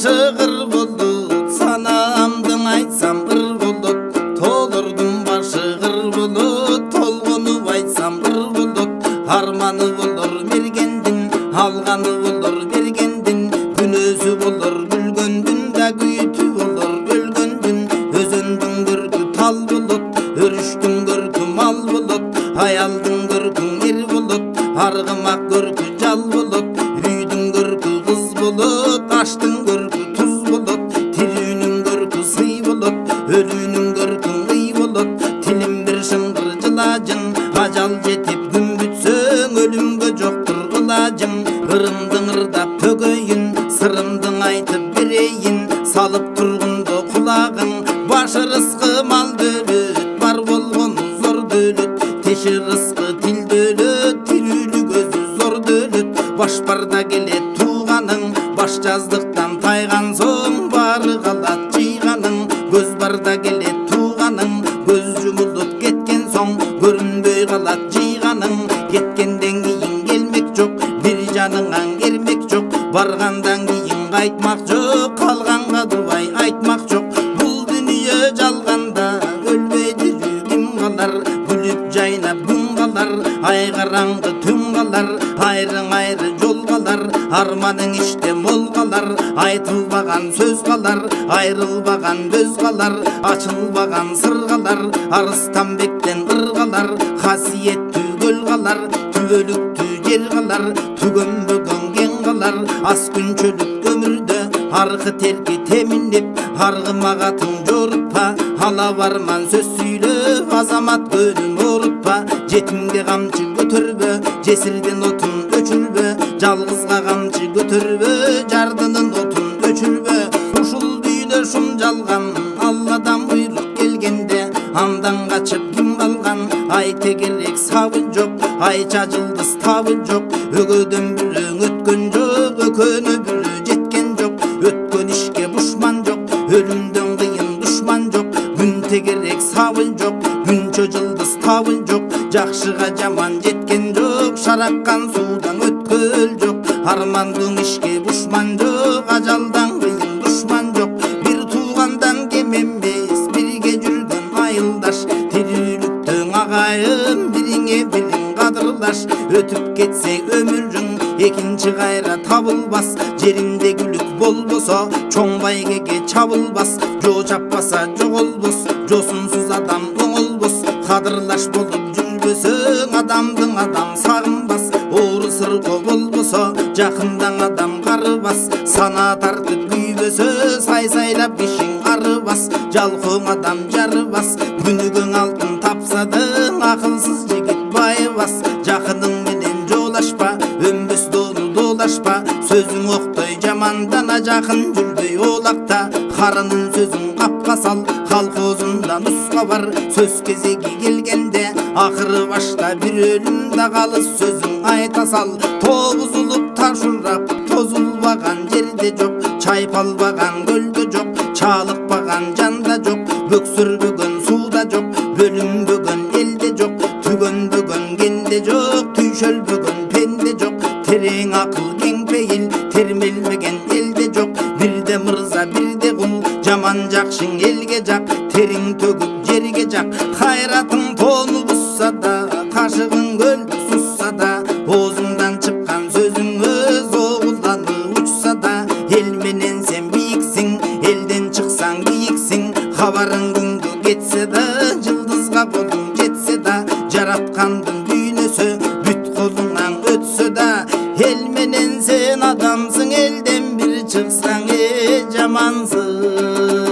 başı gır bulut, sanamdın aytsam bir bulut. Tolurdum başı gır bulut, tolgunu aytsam bir bulut. Harmanı bulur mergendin, alganı bulur bergendin. Günözü bulur gülgöndün de güyütü bulur gölgöndün. Özöndün görkü tal bulut, örüştün görkü mal bulut. Hayaldın görkü er bulut, argımak görkü jal bulut. Rüydün görkü kız bulut, açtın görkü tuz bulut. Tirünün görkü sıy bulut, ölünün görkü ıy bulut. Tilim bir şıngır jılajın, ajal jetip gün bütsöň ölümge joktur ılajın. Irımdın ırdap tögöyün, sırımdın aytıp bereyin. Salıp turgunda kulagın, başı rızkı mal dölüt. Var bolgonu zor dölüt, teşi rızkı til dölüt. Tirülü gözü zor dölüt, baş barda gelet tuğanın. Baş жаздыктан тайган соң бары калат жыйганын. Көз барда келет туғаның, көз жумулуп кеткен соң көрүнбөй калат жыйганың. Кеткенден кийин келмек жок, бир жаныңан кермек жок. Баргандан кийин кайтмак жок, калганга дубай айтмак жок. Бул дүнүйө жалганда өлбөй тирүү ким калар? Күлүп жайнап күн калар, ай караңгы түн калар. Айрың айры жол калар, арманың иште мол калар. Айтылбаган сөз калар, айрылбаган көз калар. Ачылбаган сыр калар, Арыстанбектен ыр калар. Касиеттүү көл калар, түбөлүктүү жер калар. Түгөнбөгөн кен калар, аз күнчөлүк өмүрдө. Аркы терки теминдеп, аргымагатың жоруппа. Ала барман сөз сүйлөп, азамат көнүн оруппа. Жетимге камчы көтөрбө, жесирден отун өчүрбө. Жалгызга камчы көтөрбө, жардынын отун өчүрбө. Ушул дүйнө шум жалган, Алладан буйрук келгенде. Андан качып ким калган? Айта керек сабы жок, айча жылдыз табы жок. Өгөдөн бүрөң өткөн жок, өкөнө бүрө жеткен жок. Өткөн ишке бушман жок, өлүмдөн кыйын душман жок. Күн тегерек сабы жок, күнчө жылдыз табы жок. Жакшыга жаман жеткен жок, шараккан суудан өткөл жок. Армандың ишке бушман жок, ажалдан кыйын душман жок. Бир туугандан кем эмес, бирге жүргөн айылдаш. Тирүүлүктүң агайын, бириңе бириң кадырлаш. Өтүп кетсе өмүрүң, экинчи кайра табылбас. Жеринде күлүк болбосо, чоң байгеге чабылбас. Жо чаппаса жоголбос, жосунсуз адам оңолбос. Кадырлаш болуп жүрбөсөң, адамдың адам сагынбас. Оору сырго болбосо, жакындаң адам карыбас. Сана тартып күйбөсө, сай-сайлап ишиң арыбас. Жалкооң адам жарыбас, күнүгөң алтын тапсадың. Акылсыз жигит байыбас, жакының менен жолашпа. Өнбөс доону доолашпа, сөзүң октой жамандана. Жакын жүрбөй оолакта, карынын сөзүң капка сал. Колхозунда нуска бар, сөз кезеги келгенде. Акыры башта бир өлүмдө калыс сөзүң айта сал. Тоозулуп таш урап, тозулбаган жерде жок. Чайпалбаган көлдө жок, чалыкпаган жанда жок. Бөксүрбөгөн сууда жок, бөлүнбөгөн элде жок. Түгөнбөгөн кенде жок, түйшөлбөгөн пенде жок. Терең акыл кең пейил, термелмеген элде жок. Бирде мырза, бирде кул, жаман жакшың элге жак. Териң төгүп жерге жак, кайратың тоону бусса да. Кашыгың көлдү сусса да, оозуңдан чыккан сөзүң өз оогулданып учса да. Эл менен сен бийиксиң, элден чыксаң кийиксиң. Кабарың күнгө кетсе да, жылдызга колуң жетсе да. Жараткандын дүйнөсү бүт колуңан өтсө да. Эл менен сен адамсың, элден бир чыксаң жамансың.